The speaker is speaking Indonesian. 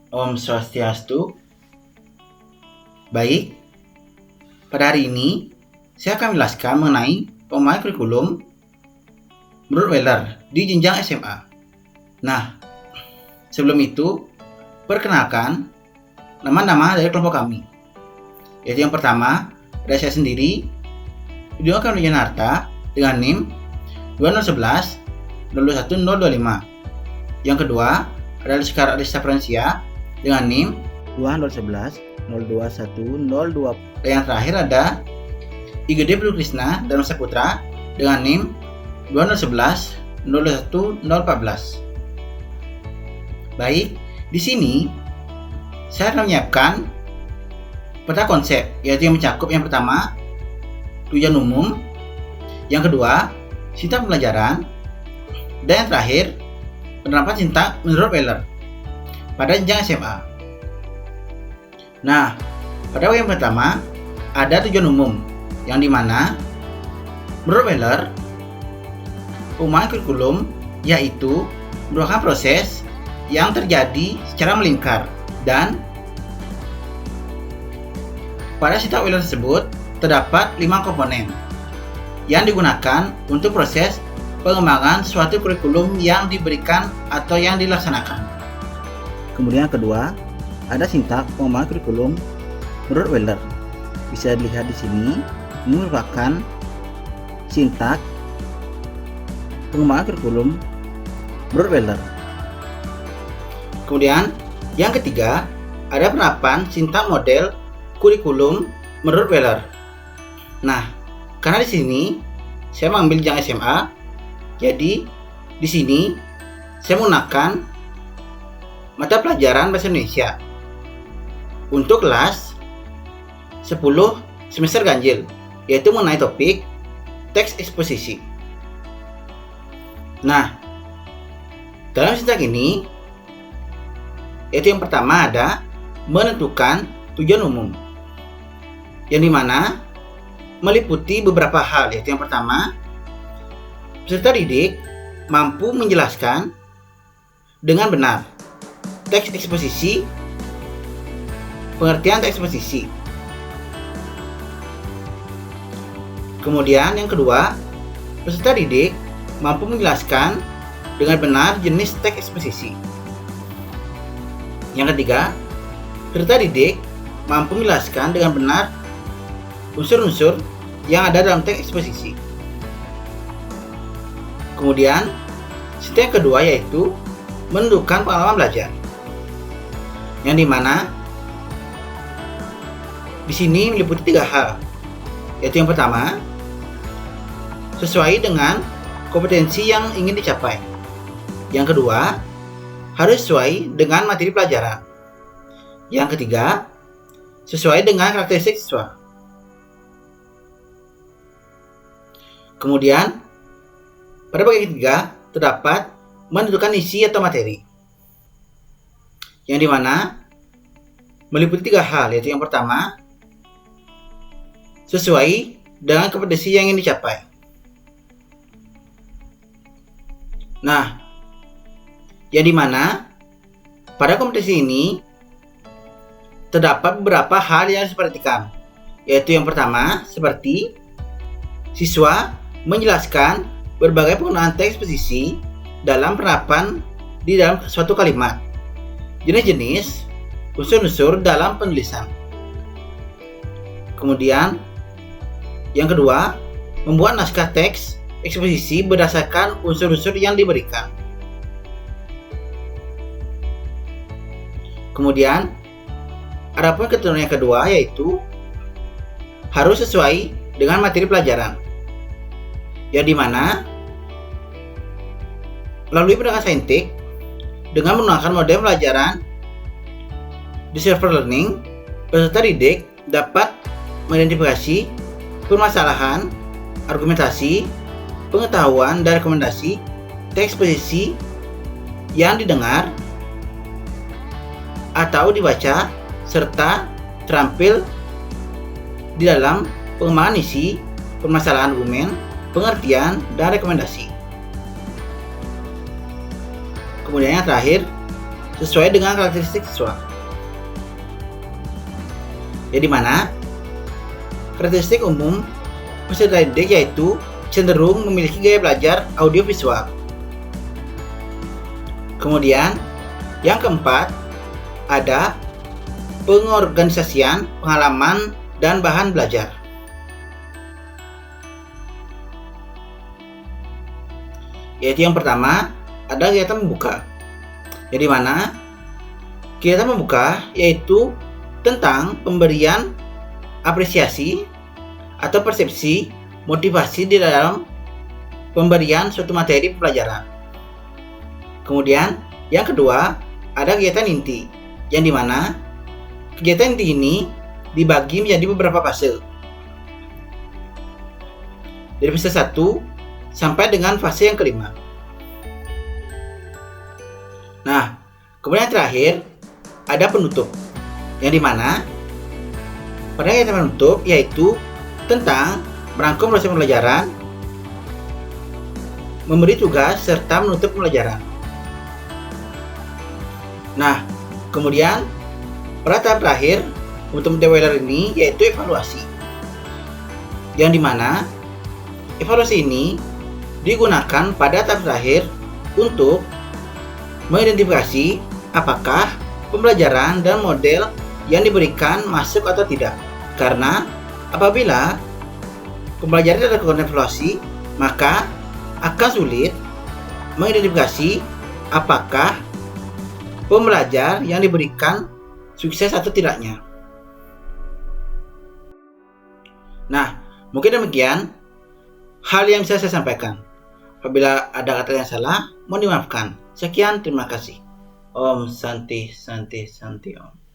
Om Swastiastu. Baik, pada hari ini saya akan menjelaskan mengenai pengembangan kurikulum menurut Weller di jenjang SMA. Nah, sebelum itu, perkenalkan nama-nama dari kelompok kami. Yaitu yang pertama, ada saya sendiri, Widyo Janarta dengan NIM 2011 021 025. Yang kedua, ada Sekar Adista Fransia dengan NIM 2011 021 02. Dan yang terakhir ada IGD Budi Krisna dan Saputra dengan NIM 2011 021 014. Baik, di sini saya akan menyiapkan peta konsep, yaitu yang mencakup yang pertama tujuan umum, yang kedua sintak pembelajaran, dan yang terakhir penerapan sintak menurut Weller pada jenjang SMA. Nah, pada yang pertama ada tujuan umum, yang dimana menurut Weller pengembangan kurikulum yaitu merupakan proses yang terjadi secara melingkar, dan pada sintak Weller tersebut terdapat 5 komponen yang digunakan untuk proses pengembangan suatu kurikulum yang diberikan atau yang dilaksanakan. Kemudian yang kedua, ada sintak pengembangan kurikulum menurut Weller. Bisa dilihat di sini, ini merupakan sintak pengembangan kurikulum menurut Weller. Kemudian yang ketiga, ada penerapan sintak model kurikulum menurut Weller. Nah, karena di sini saya mengambil jenjang SMA, jadi di sini saya menggunakan mata pelajaran Bahasa Indonesia untuk kelas 10 semester ganjil, yaitu mengenai topik teks eksposisi. Nah, dalam sintak ini, yaitu yang pertama ada menentukan tujuan umum, yang dimana meliputi beberapa hal, yaitu yang pertama, peserta didik mampu menjelaskan dengan benar teks eksposisi, pengertian teks eksposisi. Kemudian yang kedua, peserta didik mampu menjelaskan dengan benar jenis teks eksposisi. Yang ketiga, peserta didik mampu menjelaskan dengan benar unsur-unsur yang ada dalam teks eksposisi. Kemudian, sintak yang kedua yaitu menentukan pengalaman belajar, yang dimana di sini meliputi 3 hal, yaitu yang pertama, sesuai dengan kompetensi yang ingin dicapai. Yang kedua, harus sesuai dengan materi pelajaran. Yang ketiga, sesuai dengan karakteristik siswa. Kemudian, pada bagian ketiga terdapat menentukan isi atau materi, yang dimana meliputi 3 hal, yaitu yang pertama, sesuai dengan kompetensi yang ingin dicapai. Nah, yang dimana pada kompetensi ini terdapat beberapa hal yang harus diperhatikan, yaitu yang pertama, seperti siswa menjelaskan berbagai penggunaan teks eksposisi dalam penerapan di dalam suatu kalimat, jenis-jenis, unsur-unsur dalam penulisan. Kemudian, yang kedua, membuat naskah teks eksposisi berdasarkan unsur-unsur yang diberikan. Kemudian, adapun ketentuan yang kedua yaitu harus sesuai dengan materi pelajaran, yang dimana melalui pendekatan saintik dengan menggunakan model pelajaran di server learning, peserta didik dapat mengidentifikasi permasalahan, argumentasi, pengetahuan, dan rekomendasi teks eksposisi yang didengar atau dibaca, serta terampil di dalam pengembangan isi, permasalahan argumen, pengertian, dan rekomendasi. Kemudian yang terakhir, sesuai dengan karakteristik siswa. Jadi mana karakteristik umum peserta didik yaitu cenderung memiliki gaya belajar audiovisual. Kemudian yang keempat, ada pengorganisasian, pengalaman, dan bahan belajar. Yaitu yang pertama, ada kegiatan membuka. Jadi mana kegiatan membuka yaitu tentang pemberian apresiasi atau persepsi motivasi di dalam pemberian suatu materi pembelajaran. Kemudian yang kedua, ada kegiatan inti, yang dimana kegiatan inti ini dibagi menjadi beberapa fase. Dari fase 1 sampai dengan fase yang kelima. Nah, kemudian yang terakhir ada penutup, yang dimana pada kegiatan penutup yaitu tentang merangkum proses pembelajaran, memberi tugas, serta menutup pembelajaran. Nah, kemudian pada tahap terakhir untuk Weller ini yaitu evaluasi, yang dimana evaluasi ini digunakan pada tahap terakhir untuk mengidentifikasi apakah pembelajaran dan model yang diberikan masuk atau tidak. Karena apabila pembelajaran tidak dilakukan evaluasi, maka akan sulit mengidentifikasi apakah pembelajar yang diberikan sukses atau tidaknya. Nah, mungkin demikian hal yang bisa saya sampaikan. Apabila ada kata yang salah, mohon dimaafkan. Sekian, terima kasih. Om Santi Santi Santi Om.